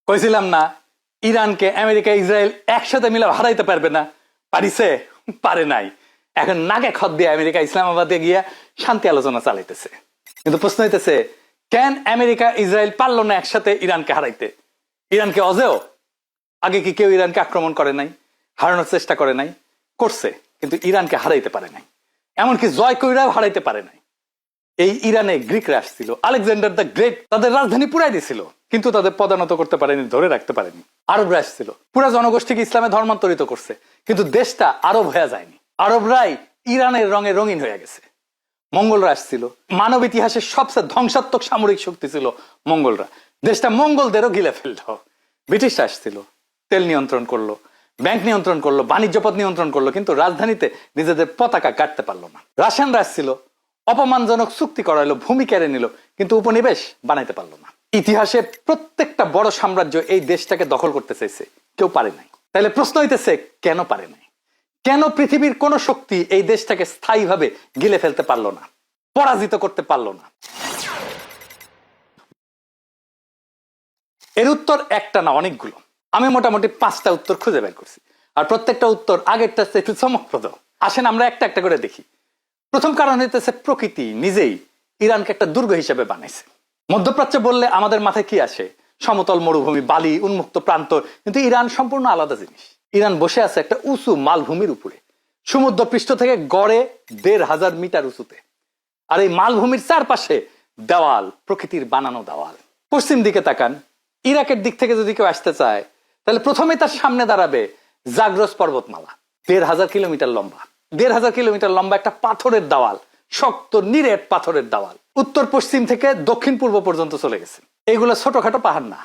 কইছিলাম না ইরানকে আমেরিকা ইসরায়েল একসাথে মিলে হারাইতে পারবে না, পারিছে? পারে নাই। এখন নাকে খত দিয়ে আমেরিকা ইসলামাবাদে গিয়া শান্তি আলোচনা চালাইতেছে। কিন্তু প্রশ্ন হইতেছে, কেন আমেরিকা ইসরায়েল পারলো না একসাথে ইরানকে হারাইতে? ইরানকে অজেও আগে কি কেউ ইরানকে আক্রমণ করে নাই, হারানোর চেষ্টা করে নাই? করছে, কিন্তু ইরানকে হারাইতে পারে নাই। এমনকি জয় কইরাও হারাইতে পারে নাই। এই ইরানে গ্রিকরা আসছিল, আলেকজান্ডার দ্য গ্রেট তাদের রাজধানী পুরাই দিছিল, কিন্তু তাদের পদানত করতে পারেনি, ধরে রাখতে পারেনি। আরবরা আসছিল, পুরা জনগোষ্ঠীকে ইসলামে ধর্মান্তরিত করছে, কিন্তু দেশটা আরব হয়ে যায়নি। আরবরাই ইরানের রঙে রঙিন হয়ে গেছে। মঙ্গলরা আসছিল, মানব ইতিহাসের সবচেয়ে ধ্বংসাত্মক সামরিক শক্তি ছিল মঙ্গলরা। দেশটা মঙ্গলদেরও গিলে ফেলল। ব্রিটিশরা আসছিল, তেল নিয়ন্ত্রণ করলো, ব্যাংক নিয়ন্ত্রণ করলো, বাণিজ্য পথ নিয়ন্ত্রণ করলো, কিন্তু রাজধানীতে নিজেদের পতাকা কাটতে পারলো না। রাশিয়ানরা আসছিল, অপমানজনক চুক্তি করাইলো, ভূমি কেড়ে নিল, কিন্তু উপনিবেশ বানাইতে পারলো না। ইতিহাসে প্রত্যেকটা বড় সাম্রাজ্য এই দেশটাকে দখল করতে চাইছে, কেউ পারে নাই। তাহলে প্রশ্ন হইতেছে, কেন পারে নাই? কেন পৃথিবীর কোন শক্তি এই দেশটাকে স্থায়ীভাবে গিলে ফেলতে পারলো না, পরাজিত করতে পারলো না? এর উত্তর একটা না, অনেকগুলো। আমি মোটামুটি 5টা উত্তর খুঁজে বের করছি, আর প্রত্যেকটা উত্তর আগেরটা একটু চমকপ্রদ। আসেন আমরা একটা একটা করে দেখি। প্রথম কারণ হইতেছে, প্রকৃতি নিজেই ইরানকে একটা দুর্গ হিসেবে বানাইছে। মধ্যপ্রাচ্য বললে আমাদের মাথায় কি আসে? সমতল মরুভূমি, বালি, উন্মুক্ত প্রান্তর। কিন্তু ইরান সম্পূর্ণ আলাদা জিনিস। ইরান বসে আছে একটা উঁচু মালভূমির উপরে, সমুদ্র পৃষ্ঠ থেকে গড়ে 1500 মিটার উঁচুতে। আর এই মালভূমির চারপাশে দেওয়াল, প্রকৃতির বানানো দেওয়াল। পশ্চিম দিকে তাকান, ইরাকের দিক থেকে যদি কেউ আসতে চায়, তাহলে প্রথমে তার সামনে দাঁড়াবে জাগ্রস পর্বতমালা, 1500 কিলোমিটার লম্বা। 1500 কিলোমিটার লম্বা একটা পাথরের দেওয়াল, শক্ত নিরেট পাথরের দেওয়াল, উত্তর পশ্চিম থেকে দক্ষিণ পূর্ব পর্যন্ত চলে গেছে। এইগুলো ছোটখাটো পাহাড় না,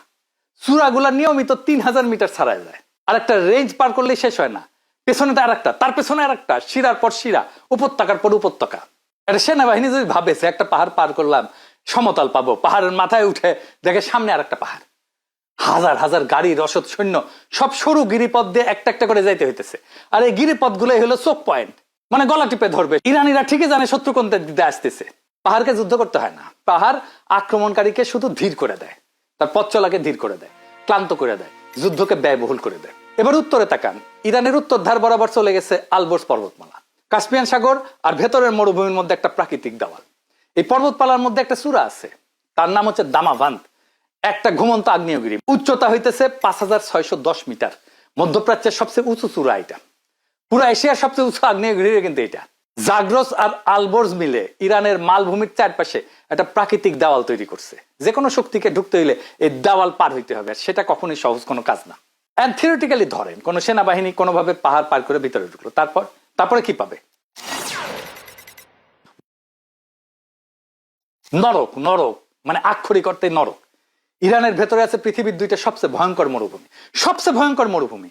চূড়াগুলা নিয়মিত 3000 মিটার ছাড়ায় যায়। আর একটা রেঞ্জ পার করলেই শেষ হয় না, পেছনে আর একটা, তার পেছনে আর একটা, শিরার পর শিরা, উপত্যকার পর উপত্যকা। একটা সেনাবাহিনী যদি ভাবেছে একটা পাহাড় পার করলাম, সমতল পাবো, পাহাড়ের মাথায় উঠে দেখে সামনে আর একটা পাহাড়, হাজার হাজার গাড়ি, রসদ, সৈন্য, সব সরু গিরিপথ দিয়ে একটা একটা করে যাইতে হইতেছে। আর এই গিরিপথ গুলোই হলো চোক পয়েন্ট, মানে গলা টিপে ধরবে। ইরানিরা ঠিকই জানে শত্রু কোন দিকে আসতেছে। পাহাড়কে যুদ্ধ করতে হয় না, পাহাড় আক্রমণকারীকে শুধু ধীর করে দেয়, তার পথ চলাকে ধীর করে দেয়, ক্লান্ত করে দেয়, যুদ্ধকে ব্যয়বহুল করে দেয়। এবার উত্তরে তাকান, ইরানের উত্তর ধার বরাবর চলে গেছে আলবোর্স পর্বতমালা, কাস্পিয়ান সাগর আর ভেতরের মরুভূমির মধ্যে একটা প্রাকৃতিক দেওয়াল। এই পর্বতমালার মধ্যে একটা চূড়া আছে, তার নাম হচ্ছে দামাভান্ত, একটা ঘুমন্ত আগ্নেয়গিরি। উচ্চতা হইতেছে 5610 মিটার। মধ্যপ্রাচ্যের সবচেয়ে উঁচু চূড়া এটা, পুরো এশিয়ার সবচেয়ে উঁচু আগ্নেয়গিরি কিন্তু এটা। জাগ্রস আর আলবোর্স মিলে ইরানের মালভূমির চারপাশে একটা প্রাকৃতিক দেওয়াল তৈরি করছে। যে কোনো শক্তিকে ঢুকতে হইলে এই দেওয়াল পার হইতে হবে, আর সেটা কখনোই সহজ কোনো কাজ না। এন্ড থিওরিটিক্যালি ধরেন কোন সেনাবাহিনী কোনোভাবে পাহাড় পার করে ভিতরে ঢুকলো, তারপরে কি পাবে? নরক। নরক মানে আক্ষরিক অর্থে নরক। ইরানের ভেতরে আছে পৃথিবীর 2টা সবচেয়ে ভয়ঙ্কর মরুভূমি, সবচেয়ে ভয়ঙ্কর মরুভূমি।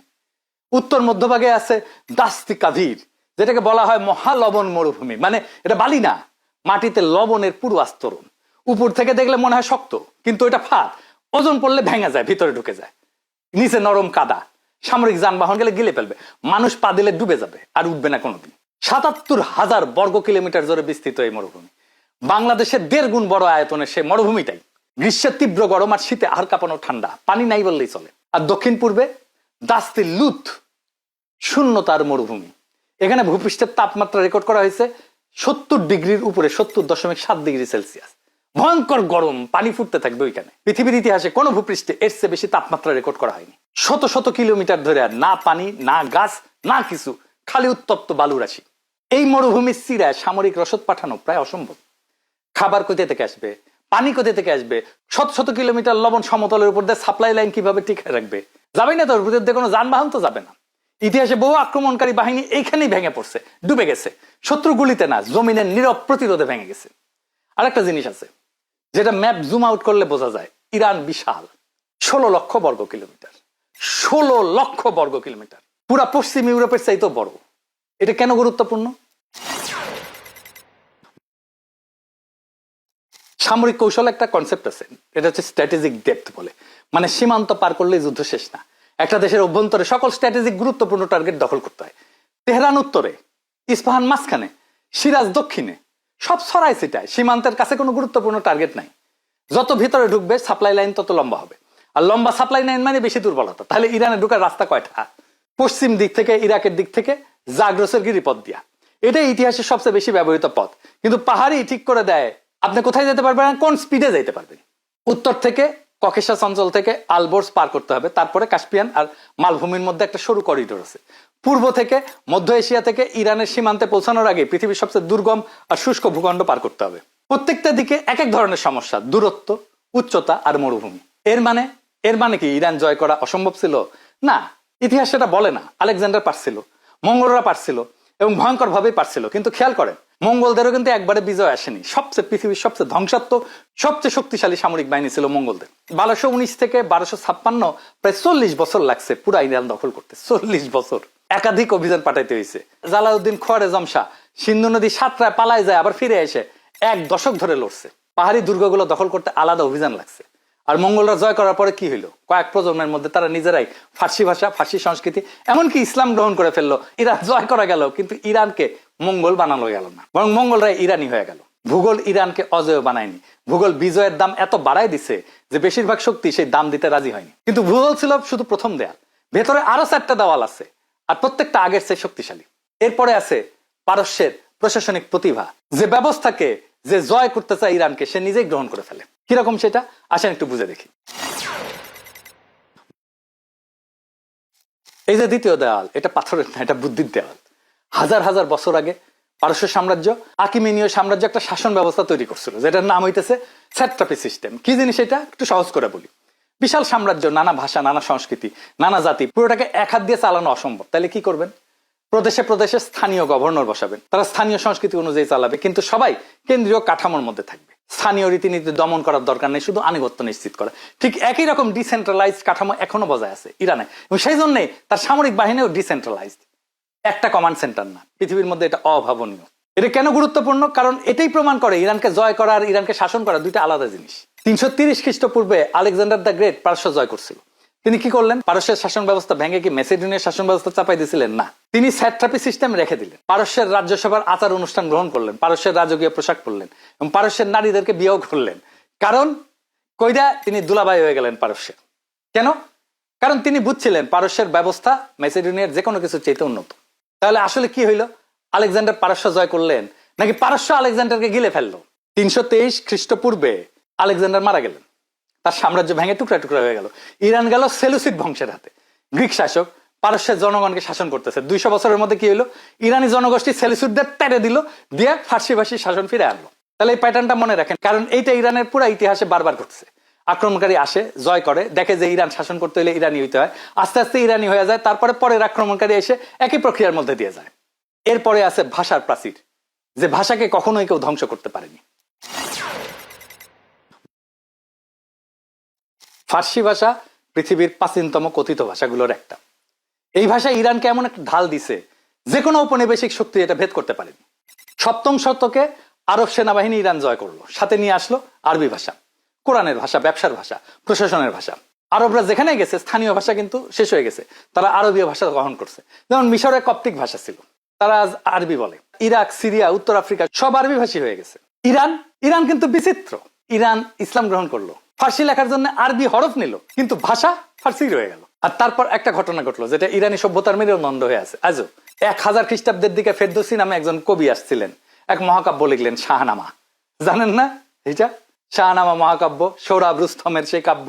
উত্তর মধ্যভাগে আছে দাস্তি কাভির, যেটাকে বলা হয় মহালবণ মরুভূমি। মানে এটা বালি না, মাটিতে লবণের পুরো আস্তরণ। উপর থেকে দেখলে মনে হয় শক্ত, কিন্তু এটা ফাঁদ, ওজন পড়লে ভেঙে যায়, ভিতরে ঢুকে যায়। নিচে নরম কাদা, সামরিক যানবাহন গেলে গিলে ফেলবে, মানুষ পা দিলে ডুবে যাবে, আর উঠবে না কোনোদিন। 77,000 বর্গ কিলোমিটার জুড়ে বিস্তৃত এই মরুভূমি। বাংলাদেশের 1.5 গুণ বড় আয়তনের সেই মরুভূমিটাই। গ্রীষ্মের তীব্র গরম আর শীতে আর কাঁপানো ঠান্ডা, পানি নাই বললেই চলে। আর দক্ষিণ পূর্বে দাস্তি লুত, শূন্যতার মরুভূমি। এখানে ভূপৃষ্ঠের তাপমাত্রা রেকর্ড করা হয়েছে 70 ডিগ্রির উপরে, 70.7 ডিগ্রি সেলসিয়াস। ভয়ঙ্কর গরম, পানি ফুটতে থাকবে ওইখানে। পৃথিবীর ইতিহাসে কোনো ভূপৃষ্ঠে এর চেয়ে বেশি তাপমাত্রা রেকর্ড করা হয়নি। শত শত কিলোমিটার ধরে আর না পানি, না গাছ, না কিছু, খালি উত্তপ্ত বালু রাশি। এই মরুভূমির চিরায় সামরিক রসদ পাঠানো প্রায় অসম্ভব। খাবার কোথা থেকে আসবে, পানি কোথা থেকে আসবে, শত শত কিলোমিটার লবণ সমতলের উপর দিয়ে সাপ্লাই লাইন কিভাবে টিকে রাখবে? যাবে না, তোর ভিতর দিয়ে কোনো যানবাহন তো যাবে না। ইতিহাসে বহু আক্রমণকারী বাহিনী এইখানেই ভেঙে পড়ছে, ডুবে গেছে। শত্রু গুলিতে না, জমিনের নীরব প্রতিরোধে ভেঙে গেছে। আরেকটা জিনিস আছে যেটা ম্যাপ জুম আউট করলে বোঝা যায়, ইরান বিশাল, 16 লক্ষ বর্গ কিলোমিটার। 16 লক্ষ বর্গ কিলোমিটার, পুরা পশ্চিম ইউরোপের চাইতেও বড়। এটা কেন গুরুত্বপূর্ণ? সামরিক কৌশল একটা কনসেপ্ট আছে, এটা হচ্ছে স্ট্র্যাটেজিক ডেপথ বলে। মানে সীমান্ত পার করলেই যুদ্ধ শেষ না। একটা দেশের অভ্যন্তরে সকল স্ট্র্যাটেজিক গুরুত্বপূর্ণ টার্গেট দখল করতে হয়। তেহরান উত্তরে, ইস্পাহান মাঝখানে, সিরাজ দক্ষিণে, সব ছড়ায় ছিটায়। সীমান্তের কাছে কোনো গুরুত্বপূর্ণ টার্গেট নাই। যত ভিতরে ঢুকবে সাপ্লাই লাইন তত লম্বা হবে। আর লম্বা সাপ্লাই লাইন মানে বেশি দুর্বলতা। তাহলে ইরানে ঢোকার রাস্তা কয়টা? পশ্চিম দিক থেকে, ইরাকের দিক থেকে জাগ্রসের গিরিপথ দিয়া। এটাই ইতিহাসের সবচেয়ে বেশি ব্যবহৃত পথ। কিন্তু পাহাড়ি ঠিক করে দেয় আপনি কোথায় যেতে পারবেন, কোন স্পিডে যেতে পারবেন। উত্তর থেকে ককেশাস অঞ্চল থেকে আলবোর্স পার করতে হবে, তারপরে কাস্পিয়ান আর মালভূমির মধ্যে একটা সরু করিডোর আছে। পূর্ব থেকে মধ্য এশিয়া থেকে ইরানের সীমান্তে পৌঁছানোর আগে পৃথিবীর সবচেয়ে দুর্গম আর শুষ্ক ভূখণ্ড পার করতে হবে। প্রত্যেকটা দিকে এক এক ধরনের সমস্যা, দূরত্ব, উচ্চতা আর মরুভূমি। এর মানে কি ইরান জয় করা অসম্ভব ছিল? না, ইতিহাস সেটা বলে না। আলেকজান্ডার পারছিল, মঙ্গলরা পারছিল এবং ভয়ঙ্কর ভাবেই পারছিল। কিন্তু খেয়াল করেন, মঙ্গলদেরও কিন্তু একবারে বিজয় আসেনি। পৃথিবীর সবচেয়ে ধ্বংসাত্মক, সবচেয়ে শক্তিশালী সামরিক বাহিনী ছিল মঙ্গলদের। 1219 থেকে 1256, প্রায় 40 বছর লাগছে পুরা ইরান দখল করতে। 40 বছর, একাধিক অভিযান পাঠাইতে হয়েছে। জালাউদ্দিন খোয়ারেজম শাহ সিন্ধু নদী সাতরায় পালায় যায়, আবার ফিরে এসে 1 দশক ধরে লড়ছে। পাহাড়ি দুর্গগুলো দখল করতে আলাদা অভিযান লাগছে। আর মঙ্গলরা জয় করার পরে কি হইলো? কয়েক প্রজন্মের মধ্যে তারা নিজেরাই ফার্সি ভাষা, ফার্সি সংস্কৃতি, এমনকি ইসলাম গ্রহণ করে ফেললো। ইরান জয় করা গেল, কিন্তু ইরানকে মঙ্গল বানানো গেল না, বরং মঙ্গলরাই ইরানি হয়ে গেল। ভূগোল ইরানকে অজেয় বানায়নি, ভূগোল বিজয়ের দাম এত বাড়ায় দিছে যে বেশিরভাগ শক্তি সেই দাম দিতে রাজি হয়নি। কিন্তু ভূগোল ছিল শুধু প্রথম দেয়াল, ভেতরে আরো 4টা দেওয়াল আছে, আর প্রত্যেকটা আগের চেয়ে শক্তিশালী। এরপরে আছে পারস্যের প্রশাসনিক প্রতিভা, যে ব্যবস্থাকে যে জয় করতে চায় ইরানকে, সে নিজেই গ্রহণ করে ফেলে। কিরকম সেটা আসেন একটু বুঝে দেখি। এই যে দ্বিতীয় দেওয়াল, এটা পাথরের না, এটা বুদ্ধির দেওয়াল। হাজার হাজার বছর আগে পারস্য সাম্রাজ্য, আকিমেনীয় সাম্রাজ্য একটা শাসন ব্যবস্থা তৈরি করছিল, যেটার নাম হইতেছে স্যাট্রাপি সিস্টেম। কি জিনিস এটা একটু সহজ করে বলি। বিশাল সাম্রাজ্য, নানা ভাষা, নানা সংস্কৃতি, নানা জাতি, পুরোটাকে এক হাত দিয়ে চালানো অসম্ভব। তাহলে কি করবেন? প্রদেশে প্রদেশে স্থানীয় গভর্নর বসাবেন, তারা স্থানীয় সংস্কৃতি অনুযায়ী চালাবে, কিন্তু সবাই কেন্দ্রীয় কাঠামোর মধ্যে থাকবে। স্থানীয় রীতিনীতি দমন করার দরকার নেই, শুধু আনুগত্য নিশ্চিত করা। ঠিক একই রকম ডিসেন্ট্রালাইজড কাঠামো এখনো বজায় আছে ইরানে, এবং সেই জন্যই তার সামরিক বাহিনীও ডিসেন্ট্রালাইজড। একটা কমান্ড সেন্টার না, পৃথিবীর মধ্যে এটা অভাবনীয়। এটা কেন গুরুত্বপূর্ণ? কারণ এটাই প্রমাণ করে ইরানকে জয় করা আর ইরানকে শাসন করা দুইটা আলাদা জিনিস। 330 খ্রিস্টপূর্বে আলেকজান্ডার দ্য গ্রেট পারস্য জয় করছিল। তিনি কি করলেন? পারস্যের শাসন ব্যবস্থা ভেঙে কি মেসিডোনিয়ার শাসন ব্যবস্থা চাপাই দিয়েছিলেন? না, তিনি স্যাট্রাপি সিস্টেম রেখে দিলেন। পারস্যের রাজ্যসভার আচার অনুষ্ঠান গ্রহণ করলেন, পারস্যের রাজকীয় পোশাক পরলেন এবং পারস্যের নারীদেরকে বিয়েও করলেন। কারণ কইরা তিনি দুলাভাই হয়ে গেলেন পারস্যের। কেন? কারণ তিনি বুঝছিলেন পারস্যের ব্যবস্থা মেসিডোনিয়ার যে কোনো কিছু চাইতে উন্নত। তাহলে আসলে কি হইল? আলেকজান্ডার পারস্য জয় করলেন, নাকি পারস্য আলেকজান্ডারকে গিলে ফেললো? 323 খ্রিস্টপূর্বে আলেকজান্ডার মারা গেলেন, তার সাম্রাজ্য ভেঙে টুকরা টুকরা হয়ে গেল। ইরান গেল সেলুসিড বংশের হাতে। গ্রিক শাসক পারস্যের জনগণকে শাসন করতেছে। 200 বছরের মধ্যে কি হইলো? ইরানি জনগোষ্ঠী সেলুসিডদের তেড়ে দিল, দিয়ে ফার্সি ভাষী শাসন ফিরে আনলো। তাহলে এই প্যাটার্নটা মনে রাখেন, কারণ এইটা ইরানের পুরো ইতিহাসে বারবার ঘটছে। আক্রমণকারী আসে, জয় করে, দেখে যে ইরান শাসন করতে হলে ইরানি হইতে হয়, আস্তে আস্তে ইরানি হয়ে যায়, তারপরে পরের আক্রমণকারী এসে একই প্রক্রিয়ার মধ্যে দিয়ে যায়। এরপরে আছে ভাষার প্রাচীর, যে ভাষাকে কখনোই কেউ ধ্বংস করতে পারেনি। ফার্সি ভাষা পৃথিবীর প্রাচীনতম কথিত ভাষাগুলোর একটা। এই ভাষা ইরানকে এমন একটা ঢাল দিছে, যে কোনো ঔপনিবেশিক শক্তি এটা ভেদ করতে পারেনি। 7ম শতকে আরব সেনাবাহিনী ইরান জয় করলো, সাথে নিয়ে আসলো আরবি ভাষা, কোরআনের ভাষা, ব্যবসার ভাষা, প্রশাসনের ভাষা। আরবরা যেখানে গেছে স্থানীয় ভাষা কিন্তু শেষ হয়ে গেছে, তারা আরবীয় ভাষা গ্রহণ করছে। যেমন মিশরে কপ্টিক ভাষা ছিল, তারা আজ আরবি বলে। ইরাক, সিরিয়া, উত্তর আফ্রিকা সব আরবি ভাষী হয়ে গেছে। ইরান কিন্তু বিচিত্র। ইরান ইসলাম গ্রহণ করলো, ফার্সি লেখার জন্য আরবি হরফ নিল, কিন্তু ভাষা ফার্সি রয়ে গেল। আর তারপর একটা ঘটনা ঘটলো, যেটা ইরানি সভ্যতার মেরুদণ্ড হয়ে আছে আজও। 1000 খ্রিস্টাব্দের দিকে ফেরদৌসি নামে একজন কবি আসছিলেন, এক মহাকাব্য লিখলেন, শাহনামা। জানেন না এইটা? শাহনামা মহাকাব্য, সৌরভ রুস্তমের সেই কাব্য,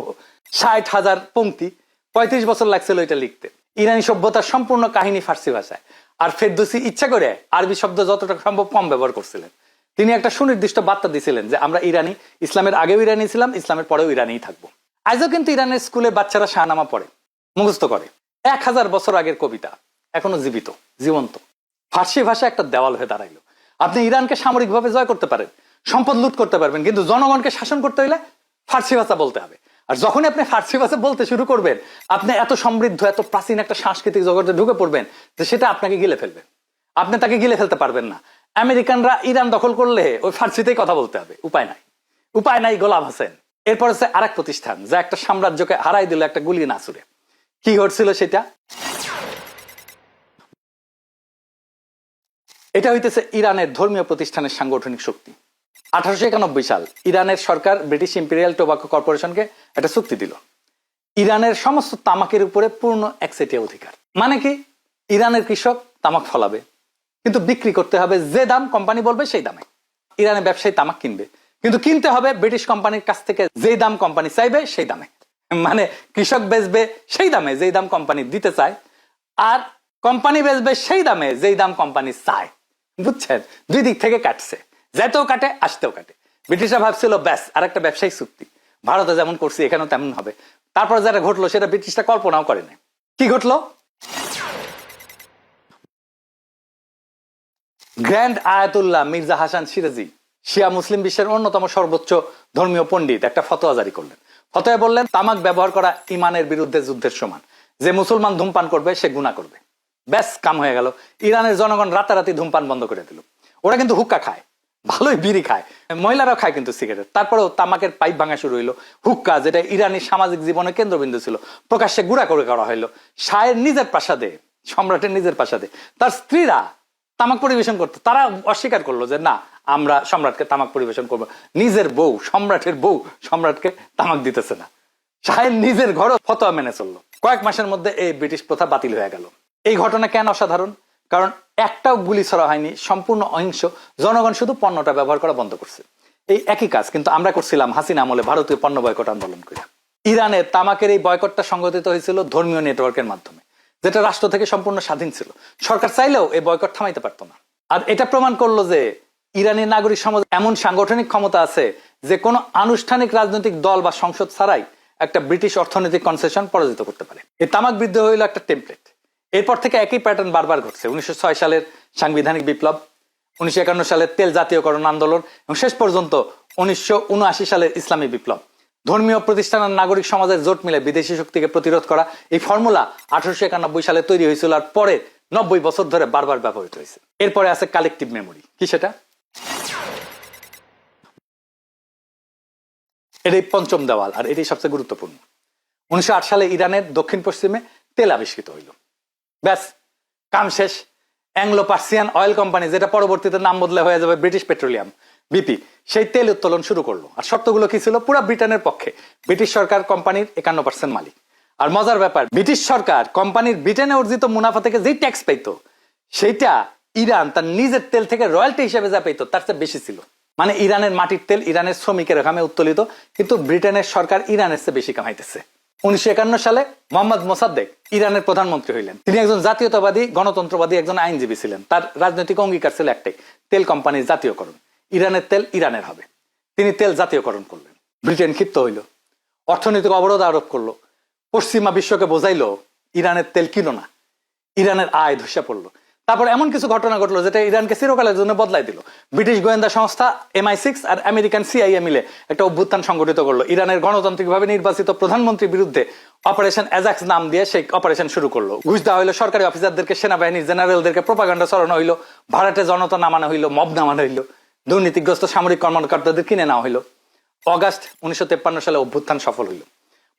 60,000 পংক্তি, 35 বছর লাগছিল এটা লিখতে। ইরানি সভ্যতার সম্পূর্ণ কাহিনী ফার্সি ভাষায়। আর ফেরদৌসি ইচ্ছা করে আরবি শব্দ যতটা সম্ভব কম ব্যবহার করছিলেন। তিনি একটা সুনির্দিষ্ট বার্তা দিয়েছিলেন যে আমরা ইরানি, ইসলামের আগেও ইরানি ছিলাম, ইসলামের পরেও ইরানিই থাকবো। আজও কিন্তু ইরানের স্কুলে বাচ্চারা শাহনামা পড়ে, মুখস্থ করে। 1000 বছর আগের কবিতা এখনো জীবন্ত। ফার্সি ভাষা একটা দেওয়াল হয়ে দাঁড়াইলো। আপনি ইরানকে সামরিকভাবে জয় করতে পারেন, সম্পদ লুট করতে পারবেন, কিন্তু জনগণকে শাসন করতে হলে ফার্সি ভাষা বলতে হবে। আর যখনই আপনি ফার্সি ভাষা বলতে শুরু করবেন, আপনি এত সমৃদ্ধ, এত প্রাচীন একটা সাংস্কৃতিক জগতে ঢুকে পড়বেন যে সেটা আপনাকে গিলে ফেলবে। আপনি তাকে গিলে ফেলতে পারবেন না। আমেরিকানরা ইরান দখল করলে ওই ফার্সিতেই কথা বলতে হবে, উপায় নাই। গোলাম হোসেন। এরপর হচ্ছে আরেক প্রতিষ্ঠান, যা একটা সাম্রাজ্যকে হারাই দিল একটা গুলি না ছুড়ে। কি ঘটছিল সেটা? এটা হইতেছে ইরানের ধর্মীয় প্রতিষ্ঠানের সাংগঠনিক শক্তি। 1891 সাল ইরানের সরকার ব্রিটিশ ইম্পেরিয়াল টোবাকো কর্পোরেশনকে একটা চুক্তি দিল। ইরানের সমস্ত তামাকের উপরে পূর্ণ একচেটিয়া অধিকার। মানে কি, ইরানের কৃষক তামাক ফলাবে, কিন্তু বিক্রি করতে হবে যে দাম কোম্পানি বলবে সেই দামে। ইরানের ব্যবসায়ী তামাক কিনবে, কিন্তু কিনতে হবে ব্রিটিশ কোম্পানির কাছ থেকে যেই দাম কোম্পানি চাইবে সেই দামে। মানে কৃষক বেচবে সেই দামে যেই দাম কোম্পানি দিতে চায়, আর কোম্পানি বেচবে সেই দামে যেই দাম কোম্পানি চায়। বুঝছেন, দুই দিক থেকে কাটছে, যেতেও কাটে আসতেও কাটে। ব্রিটিশরা ভাবছিল ব্যাস আর একটা ব্যবসায়িক চুক্তি, ভারতে যেমন করছি এখানেও তেমন হবে। তারপর যেটা ঘটলো সেটা ব্রিটিশরা কল্পনাও করে নাই। কি ঘটলো? গ্র্যান্ড আয়াতুল্লাহ মির্জা হাসান সিরাজি, শিয়া মুসলিম বিশ্বের অন্যতম সর্বোচ্চ ধর্মীয় পণ্ডিত, একটা ফতোয়া জারি করলেন। ফতোয়ায় বললেন তামাক ব্যবহার করা ইমানের বিরুদ্ধে যুদ্ধের সমান, যে মুসলমান ধূমপান করবে সে গুনাহ করবে। ব্যাস কাম হয়ে গেল। ইরানের জনগণ রাতারাতি ধূমপান বন্ধ করে দিল। ওরা কিন্তু হুক্কা খায়, ভালোই বিড়ি খায়, মহিলারাও খায় কিন্তু সিগারেট। তারপরেও তামাকের পাইপ ভাঙা শুরু হইলো। হুক্কা, যেটা ইরানি সামাজিক জীবনের কেন্দ্রবিন্দু ছিল, প্রকাশ্যে গুড়া করে করা হইলো। শাহের নিজের প্রাসাদে, সম্রাটের নিজের প্রাসাদে তার স্ত্রীরা তামাক পরিবেশন করতো। তারা অস্বীকার করলো যে না, আমরা সম্রাটকে তামাক পরিবেশন করবো। নিজের বউ, সম্রাটের বউ সম্রাটকে তামাক দিতেছে না। শাহের নিজের ঘরও ফতোয়া মেনে চললো। কয়েক মাসের মধ্যে এই ব্রিটিশ প্রথা বাতিল হয়ে গেল। এই ঘটনা কেন অসাধারণ? কারণ একটাও গুলি ছড়া হয়নি, সম্পূর্ণ অহিংস। জনগণ শুধু পণ্যটা ব্যবহার করা বন্ধ করছে। এই একই কাজ কিন্তু আমরা করছিলাম হাসিনা আমলে ভারতীয় পণ্য বয়কট আন্দোলন করে। ইরানের তামাকের এই বয়কটটা সংগঠিত হয়েছিল ধর্মীয় নেটওয়ার্কের মাধ্যমে, যেটা রাষ্ট্র থেকে সম্পূর্ণ স্বাধীন ছিল। সরকার চাইলেও এই বয়কট থামাইতে পারতো না। আর এটা প্রমাণ করলো যে ইরানি নাগরিক সমাজ এমন সাংগঠনিক ক্ষমতা আছে যে কোনো আনুষ্ঠানিক রাজনৈতিক দল বা সংসদ ছাড়াই একটা ব্রিটিশ অর্থনৈতিক কনসেশন পরাজিত করতে পারে। এই তামাক বিদ্রোহ হইল একটা টেমপ্লেট। এরপর থেকে একই প্যাটার্ন বারবার ঘটছে। 1906 সালের সাংবিধানিক বিপ্লব, 1951 সালের তেল জাতীয়করণ আন্দোলন এবং শেষ পর্যন্ত 1979 সালের ইসলামী বিপ্লব। ধর্মীয় প্রতিষ্ঠান আর নাগরিক সমাজের জোট মিলে বিদেশি শক্তিকে প্রতিরোধ করা, এই ফর্মুলা 1891 সালে তৈরি হয়েছিল আর পরে 90 বছর ধরে বারবার ব্যবহৃত হয়েছে। এরপরে আছে কালেকটিভ মেমোরি। কি সেটা? এটাই পঞ্চম দেওয়াল, আর এটাই সবচেয়ে গুরুত্বপূর্ণ। 1908 সালে ইরানের দক্ষিণ পশ্চিমে তেল আবিষ্কৃত হইল। ব্যাস কাম শেষ। অ্যাংলো পার্সিয়ান অয়েল কোম্পানি, যেটা পরবর্তীতে নাম বদলে হয়ে যাবে ব্রিটিশ পেট্রোলিয়াম, বিপি, সেই তেল উত্তোলন শুরু করলো। আর শর্তগুলো কি ছিল? পুরো ব্রিটেনের পক্ষে। ব্রিটিশ সরকার কোম্পানির 51% মালিক। আর মজার ব্যাপার, ব্রিটিশ সরকার কোম্পানির ব্রিটেনে অর্জিত মুনাফা থেকে যেই ট্যাক্স পাইতো, সেইটা ইরান তার নিজের তেল থেকে রয়্যালটি হিসেবে যা পাইতো তার চেয়ে বেশি ছিল। মানে ইরানের মাটির তেল ইরানের শ্রমিকের ঘামে উত্তোলিত, কিন্তু ব্রিটেনের সরকার ইরানের চেয়ে বেশি কামাইতেছে। 1951 সালে মোহাম্মদ মোসাদ্দেক ইরানের প্রধানমন্ত্রী হইলেন। তিনি একজন জাতীয়তাবাদী, গণতন্ত্রবাদী, একজন আইনজীবী ছিলেন। তার রাজনৈতিক অঙ্গীকার ছিল একটাই, তেল কোম্পানির জাতীয়করণ। ইরানের তেল ইরানের হবে। তিনি তেল জাতীয়করণ করলেন। ব্রিটেন ক্ষিপ্ত হইল, অর্থনৈতিক অবরোধ আরোপ করলো, পশ্চিমা বিশ্বকে বোঝাইলো ইরানের তেল কিনো না। ইরানের আয় ধসে পড়লো। তারপর এমন কিছু ঘটনা ঘটলো যেটা ইরানকে চিরকালের জন্য বদলাই দিল। ব্রিটিশ গোয়েন্দা সংস্থা MI6 আর আমেরিকান CIA মিলে একটা অভ্যুত্থান সংগঠিত করলো। ইরানের গণতান্ত্রিকভাবে নির্বাচিত প্রধানমন্ত্রীর বিরুদ্ধে অপারেশন অ্যাজাক্স নাম দিয়ে সেই অপারেশন শুরু করলো। ঘুষ দেওয়া হইলো সরকারি অফিসারদেরকে, সেনাবাহিনীর জেনারেলদেরকে, প্রোপাগান্ডা ছড়ানো হইলো, ভাড়াটে জনতা নামানো হইলো, মব নামানো হইলো, দুর্নীতিগ্রস্ত সামরিক কর্মকর্তাদের কিনে নেওয়া হইলো। অগাস্ট 1953 সালে অভ্যুত্থান সফল হইল।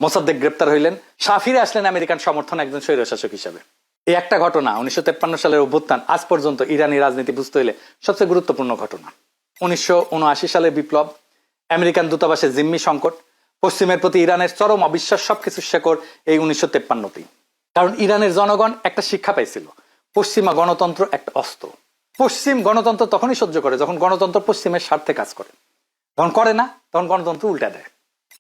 মোসাদ্দেক গ্রেপ্তার হইলেন। শাহ ফিরে আসলেন আমেরিকান সমর্থন একজন স্বৈরশাসক হিসেবে। এই একটা ঘটনা, 1953 সালের অভ্যুত্থান, আজ পর্যন্ত ইরানি রাজনীতি বুঝতে হইলে সবচেয়ে গুরুত্বপূর্ণ ঘটনা। 1979 সালের বিপ্লব, আমেরিকান দূতাবাসের জিম্মি সংকট, পশ্চিমের প্রতি ইরানের চরম অবিশ্বাস, সবকিছু শেকড় এই 1953তেই। কারণ ইরানের জনগণ একটা শিক্ষা পাইছিল, পশ্চিমা গণতন্ত্র একটা অস্ত্র। পশ্চিম গণতন্ত্র তখনই সহ্য করে যখন গণতন্ত্র পশ্চিমের স্বার্থে কাজ করে। যখন করে না তখন গণতন্ত্র উল্টা দেয়।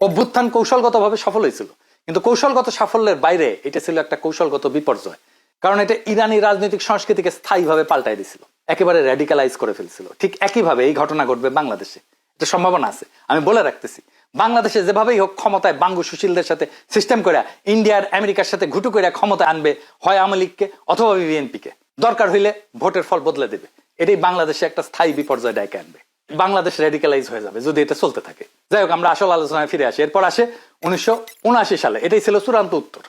অভ্যুত্থান কৌশলগতভাবে সফল হয়েছিল, কিন্তু কৌশলগত সাফল্যের বাইরে এটা ছিল একটা কৌশলগত বিপর্যয়। কারণ এটা ইরানি রাজনৈতিক সংস্কৃতিকে স্থায়ীভাবে পাল্টাই দিছিল, একেবারে র্যাডিকালাইজ করে ফেলছিল। ঠিক একইভাবে এই ঘটনা ঘটবে বাংলাদেশে, এটা সম্ভাবনা আছে। আমি বলে রাখতেছি, বাংলাদেশে যেভাবেই হোক ক্ষমতায় বাঙ্গু সুশীলদের সাথে সিস্টেম করে ইন্ডিয়ার আমেরিকার সাথে ঘুটু করে ক্ষমতা আনবে, হয় আওয়ামী লীগকে অথবা বিএনপিকে। দরকার হইলে ভোটের ফল বদলে দেবে। এটাই বাংলাদেশে একটা স্থায়ী বিপর্যয় ডেকে আনবে। বাংলাদেশ রেডিকালাইজ হয়ে যাবে যদি এটা চলতে থাকে। যাই হোক, আমরা আসল আলোচনায় ফিরে আসি। এরপর আসে 1979 সালে। এটাই ছিল চূড়ান্ত উত্তর।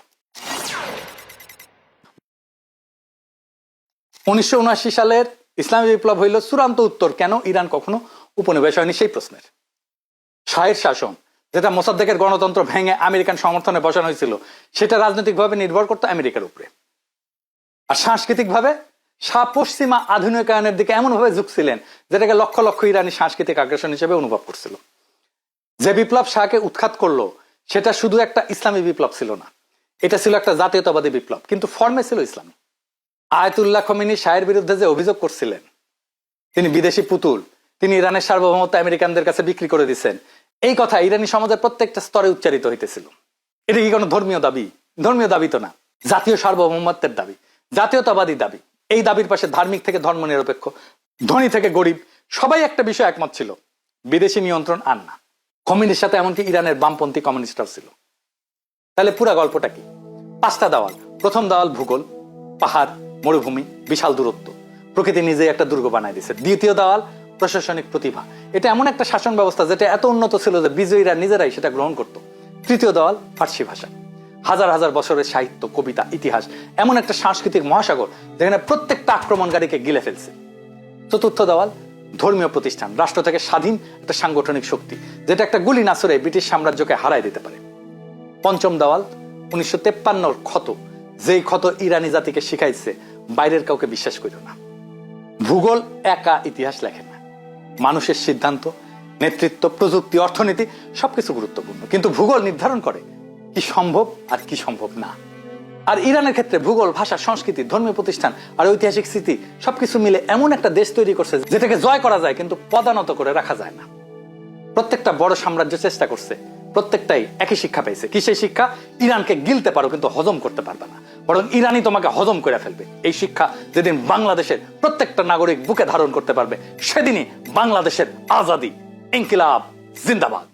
1979 সালের ইসলামী বিপ্লব হইল চূড়ান্ত উত্তর কেন ইরান কখনো উপনিবেশ হয়নি সেই প্রশ্নের। শাহের শাসন, যেটা মোসাদ্দেকের গণতন্ত্র ভেঙে আমেরিকান সমর্থনে বসানো হয়েছিল, সেটা রাজনৈতিকভাবে নির্ভর করতো আমেরিকার উপরে। আর সাংস্কৃতিকভাবে শাহ পশ্চিমা আধুনিকায়নের দিকে এমন ভাবে ঝুঁকছিলেন যেটাকে লক্ষ লক্ষ ইরানি সাংস্কৃতিক আগ্রাসন হিসেবে অনুভব করছিল। যে বিপ্লব শাহকে উৎখাত করলো সেটা শুধু একটা ইসলামী বিপ্লব ছিল না, এটা ছিল একটা জাতীয়তাবাদী বিপ্লব, কিন্তু ফর্মে ছিল ইসলামী। আয়াতুল্লাহ খমেনি শাহের বিরুদ্ধে যে অভিযোগ করছিলেন তিনি বিদেশি পুতুল, তিনি ইরানের সার্বভৌমত্ব আমেরিকানদের কাছে বিক্রি করে দিচ্ছেন, এই কথা ইরানি সমাজের প্রত্যেকটা স্তরে উচ্চারিত হইতেছিল। এটা কি কোনো ধর্মীয় দাবি? ধর্মীয় দাবি তো না, জাতীয় সার্বভৌমত্বের দাবি, জাতীয়তাবাদী দাবি। এই দাবির পাশে ধার্মিক থেকে ধর্ম নিরপেক্ষ, ধনী থেকে গরিব সবাই একটা বিষয় একমত ছিল, বিদেশি নিয়ন্ত্রণ আর না। খমেনির সাথে এমনকি ইরানের বামপন্থী কমিউনিস্টরাও ছিল। তাহলে পুরা গল্পটা কি? 5টা দেওয়াল। প্রথম দেওয়াল ভূগোল, পাহাড়, মরুভূমি, বিশাল দূরত্ব, প্রকৃতি নিজেই একটা দুর্গ বানায় দিছে। দ্বিতীয় দেওয়াল প্রশাসনিক প্রতিভা, এটা এমন একটা শাসন ব্যবস্থা যেটা এত উন্নত ছিল যে বিজয়ীরা নিজেরাই সেটা গ্রহণ করত। তৃতীয় দেওয়াল ফার্সি ভাষা, হাজার হাজার বছরের সাহিত্য, কবিতা, ইতিহাস, এমন একটা সাংস্কৃতিক মহাসাগর যেখানে প্রত্যেকটা আক্রমণকারীকে গিলে ফেলছে। চতুর্থ দেওয়াল ধর্মীয় প্রতিষ্ঠান, রাষ্ট্র থেকে স্বাধীন একটা সাংগঠনিক শক্তি যেটা একটা গুলি না ছুড়ে ব্রিটিশ সাম্রাজ্যকে হারাই দিতে পারে। পঞ্চম দেওয়াল 1953 ক্ষত, যেই ক্ষত ইরানি জাতিকে শিখাইছে বাইরের কাউকে বিশ্বাস করিও না। ভূগোল একা ইতিহাস লেখে না, মানুষের সিদ্ধান্ত, নেতৃত্ব, প্রযুক্তি, অর্থনীতি সবকিছু গুরুত্বপূর্ণ, কিন্তু ভূগোল নির্ধারণ করে কি সম্ভব আর কি সম্ভব না। আর ইরানের ক্ষেত্রে ভূগোল, ভাষা, সংস্কৃতি, ধর্মীয় প্রতিষ্ঠান আর ঐতিহাসিক স্মৃতি সবকিছু মিলে এমন একটা দেশ তৈরি করছে যেটাকে জয় করা যায় কিন্তু পদানত করে রাখা যায় না। প্রত্যেকটা বড় সাম্রাজ্য চেষ্টা করছে, প্রত্যেকটাই একই শিক্ষা পাইছে। কি সেই শিক্ষা? ইরানকে গিলতে পারো কিন্তু হজম করতে পারবে না, বরং ইরানি তোমাকে হজম করে ফেলবে। এই শিক্ষা যেদিন বাংলাদেশের প্রত্যেকটা নাগরিক বুকে ধারণ করতে পারবে, সেদিনই বাংলাদেশের আজাদি। ইনকিলাব জিন্দাবাদ।